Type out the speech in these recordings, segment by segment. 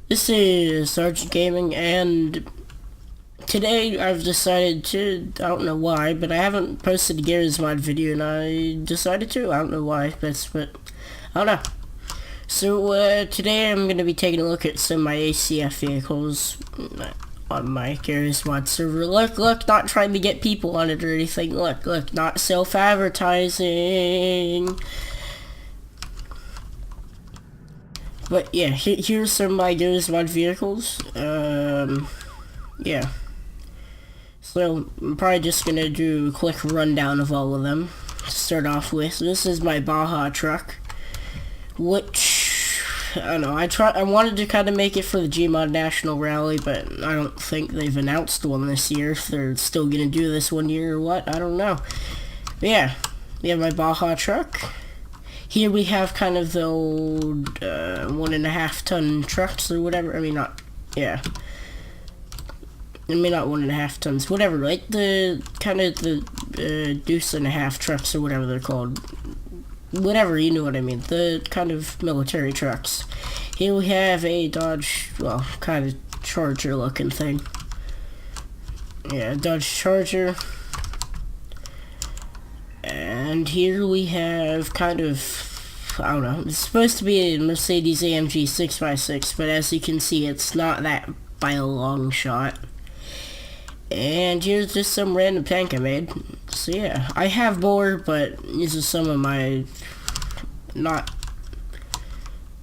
This is Sergeant Gaming, and today I've decided to, I don't know why, but I haven't posted Garry's mod video, and I decided to. I don't know why, but I don't know. So, today I'm going to be taking a look at some of my ACF vehicles on my Garry's mod server. Look, not trying to get people on it or anything. Look, not self-advertising. But yeah, here's some of my Garry's mod vehicles. Yeah. So, I'm probably just gonna do a quick rundown of all of them to start off with. This is my Baja Truck, which, I don't know, I wanted to kind of make it for the Gmod National Rally, but I don't think they've announced one this year. If they're still gonna do this one year or what, I don't know. But yeah, we have my Baja Truck. Here we have kind of the old 1.5 ton trucks or whatever. I mean, not 1.5 tons, whatever, like the kind of the deuce and a half trucks or whatever they're called. Whatever, you know what I mean. The kind of military trucks. Here we have a Dodge, well, kind of Charger looking thing. Yeah, Dodge Charger. And here we have kind of, I don't know, it's supposed to be a Mercedes AMG 6x6, but as you can see, it's not that by a long shot. And here's just some random tank I made. So yeah, I have more, but these are some of my, not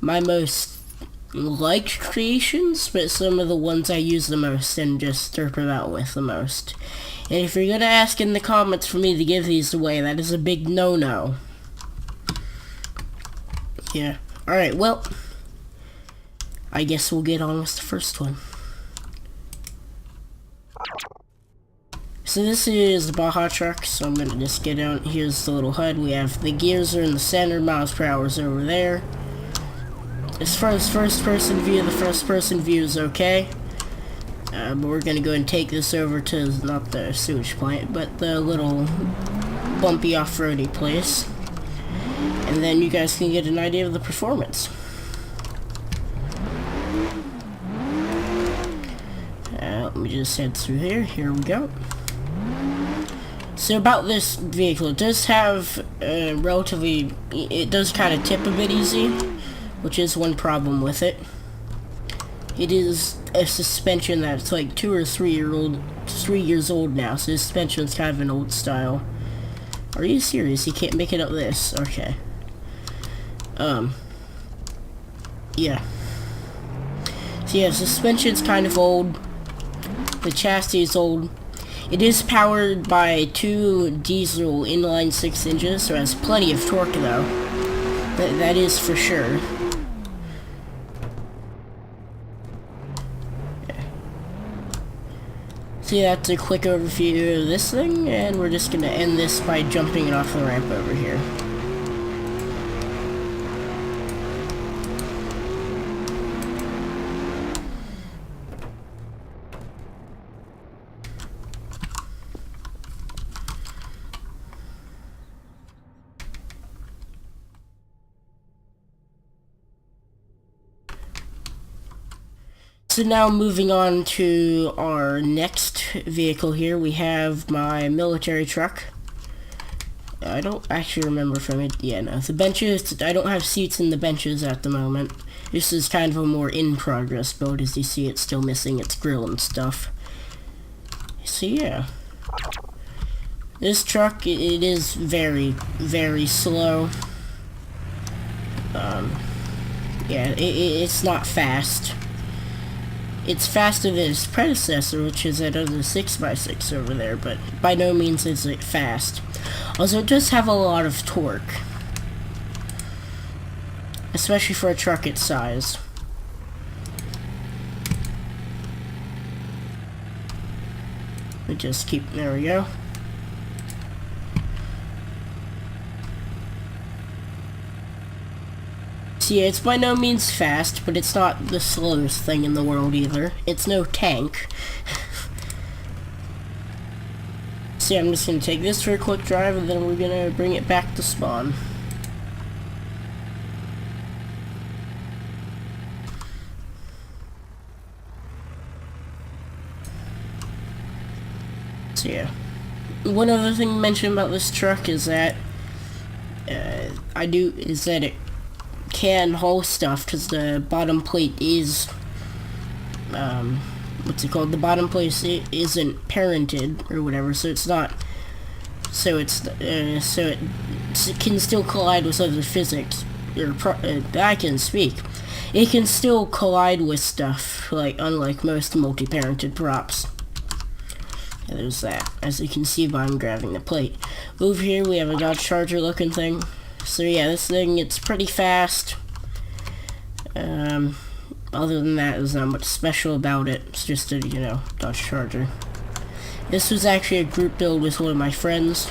my most liked creations, but some of the ones I use the most and just derp about with the most. And if you're gonna ask in the comments for me to give these away, that is a big no-no. Yeah. Alright, well, I guess we'll get on with the first one. So this is the Baja Truck, so I'm gonna just get out. Here's the little HUD. We have the gears are in the center, miles per hour is over there. As far as first-person view, the first-person view is okay. But we're gonna go and take this over to, not the sewage plant, but the little bumpy off-roady place. And then you guys can get an idea of the performance. Let me just head through here. Here we go. So about this vehicle, it does have relatively, it does kind of tip a bit easy, which is one problem with it. It is a suspension that's like 2 or 3 years old now, so the suspension's kind of an old style. Are you serious? You can't make it up this? Okay. Yeah. So yeah, suspension's kind of old. The chassis is old. It is powered by 2 diesel inline 6 engines, so it has plenty of torque though. That is for sure. So yeah, that's a quick overview of this thing, and we're just gonna end this by jumping it off the ramp over here. So now moving on to our next vehicle here, we have my military truck. I don't actually remember from it. Yeah, no, the benches, I don't have seats in the benches at the moment. This is kind of a more in-progress build. As you see, it's still missing its grill and stuff. So yeah. This truck, it is very, very slow. Yeah, it's not fast. It's faster than its predecessor, which is that other 6x6 over there, but by no means is it fast. Also, it does have a lot of torque, especially for a truck its size. We just keep, there we go. So yeah, it's by no means fast, but it's not the slowest thing in the world either. It's no tank. So yeah, I'm just going to take this for a quick drive, and then we're going to bring it back to spawn. So yeah. One other thing to mention about this truck is that it can haul stuff because the bottom plate is what's it called? The bottom plate isn't parented or whatever, so it's not. So it can still collide with other physics. I can speak. It can still collide with stuff, like unlike most multi-parented props. Yeah, there's that. As you can see by I'm grabbing the plate. Over here we have a Dodge Charger looking thing. So yeah, this thing, it's pretty fast. Other than that, there's not much special about it. It's just a, Dodge Charger. This was actually a group build with one of my friends.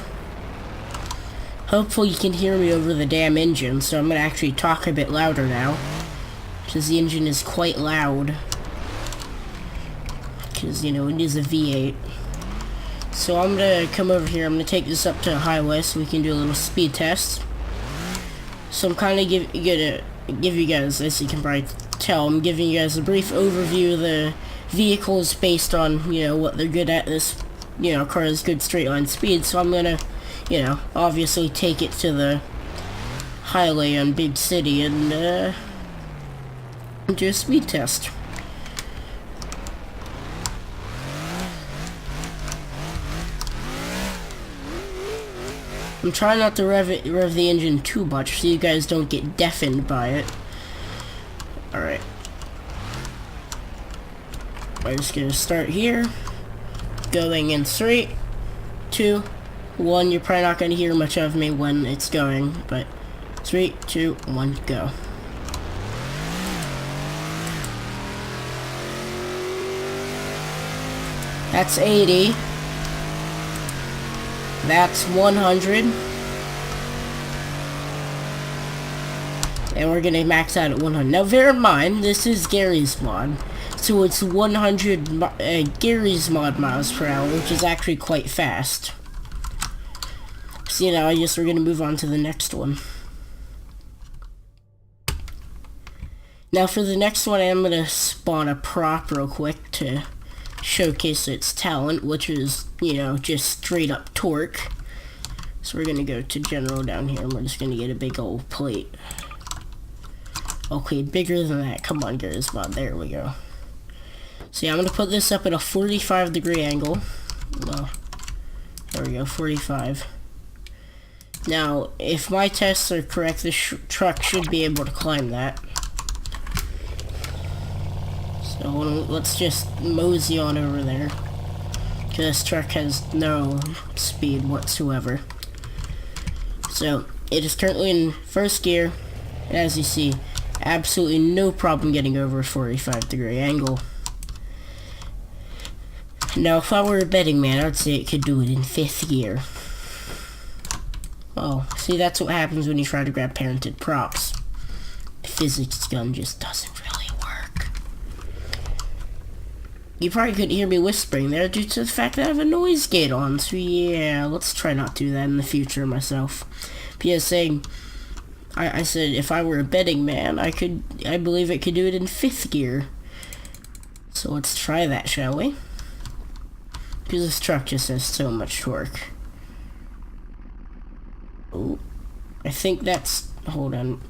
Hopefully you can hear me over the damn engine, so I'm gonna actually talk a bit louder now. Because the engine is quite loud. Because, it is a V8. So I'm gonna come over here, I'm gonna take this up to a highway so we can do a little speed test. So I'm kind of gonna give you guys, as you can probably tell, I'm giving you guys a brief overview of the vehicles based on, what they're good at. This, car has good straight line speed, so I'm gonna, obviously take it to the highway on Big City and, do a speed test. I'm trying not to rev the engine too much so you guys don't get deafened by it. Alright. I'm just gonna start here. Going in 3, 2, 1. You're probably not gonna hear much of me when it's going, but 3, 2, 1, go. That's 80. That's 100. And we're gonna max out at 100. Now bear in mind, this is Garry's mod. So it's 100 Garry's mod miles per hour, which is actually quite fast. So I guess we're gonna move on to the next one. Now for the next one, I'm gonna spawn a prop real quick to showcase its talent, which is, just straight up torque. So we're gonna go to general down here and we're just gonna get a big old plate. Okay, bigger than that. Come on, Garry's mod. There we go. So yeah, I'm gonna put this up at a 45-degree angle. Well, there we go, 45. Now, if my tests are correct, this truck should be able to climb that. So let's just mosey on over there. Because this truck has no speed whatsoever. So, it is currently in first gear. And as you see, absolutely no problem getting over a 45-degree angle. Now, if I were a betting man, I'd say it could do it in 5th gear. Oh, see, that's what happens when you try to grab parented props. The physics gun just doesn't really work. You probably couldn't hear me whispering there due to the fact that I have a noise gate on, so yeah, let's try not to do that in the future myself. But yeah, saying, I said if I were a betting man, I believe it could do it in 5th gear. So let's try that, shall we? Because this truck just has so much torque. Oh, I think that's, hold on.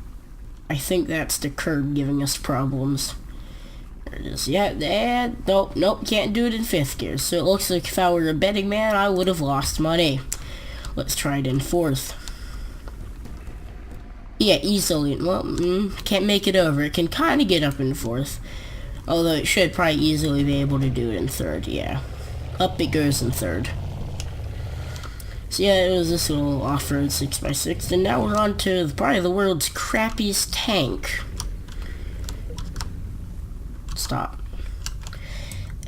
I think that's the curb giving us problems. There it is. Yeah, nope, can't do it in 5th gear. So it looks like if I were a betting man, I would have lost money. Let's try it in 4th. Yeah, easily. Well, can't make it over. It can kind of get up in 4th. Although it should probably easily be able to do it in 3rd, yeah. Up it goes in 3rd. So yeah, it was this little off-road 6x6, and now we're on to probably the world's crappiest tank. Stop.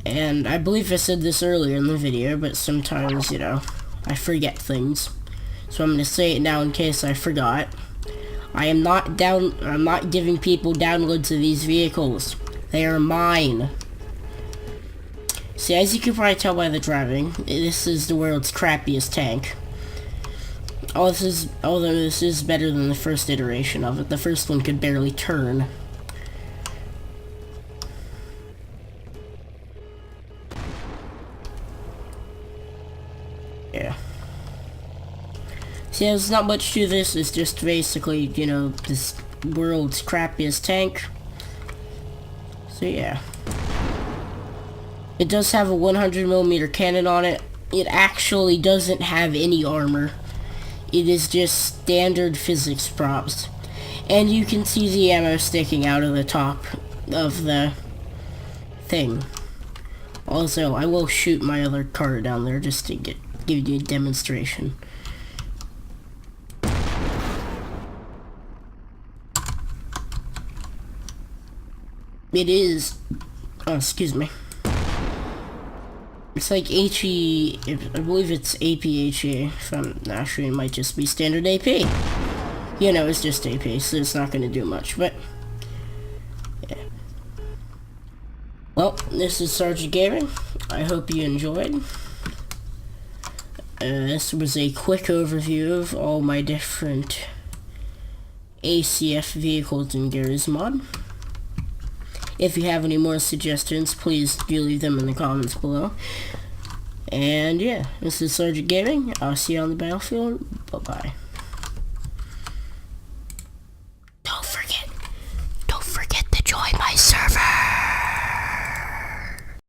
And I believe I said this earlier in the video, but sometimes, I forget things. So I'm going to say it now in case I forgot. I'm not giving people downloads of these vehicles. They are mine. See, as you can probably tell by the driving, this is the world's crappiest tank. Although this is better than the first iteration of it. The first one could barely turn. See, there's not much to this. It's just basically, you know, this world's crappiest tank. So yeah. It does have a 100mm cannon on it. It actually doesn't have any armor. It is just standard physics props. And you can see the ammo sticking out of the top of the thing. Also, I will shoot my other car down there just to give you a demonstration. It is... oh, excuse me. It's like HE... I believe it's APHE. If I'm not sure, it might just be standard AP. You know, it's just AP, so it's not going to do much, but... yeah. Well, this is Sergeant Garry. I hope you enjoyed. This was a quick overview of all my different ACF vehicles in Garry's mod. If you have any more suggestions, please do leave them in the comments below. And yeah, this is Sergeant Garry. I'll see you on the battlefield. Bye-bye.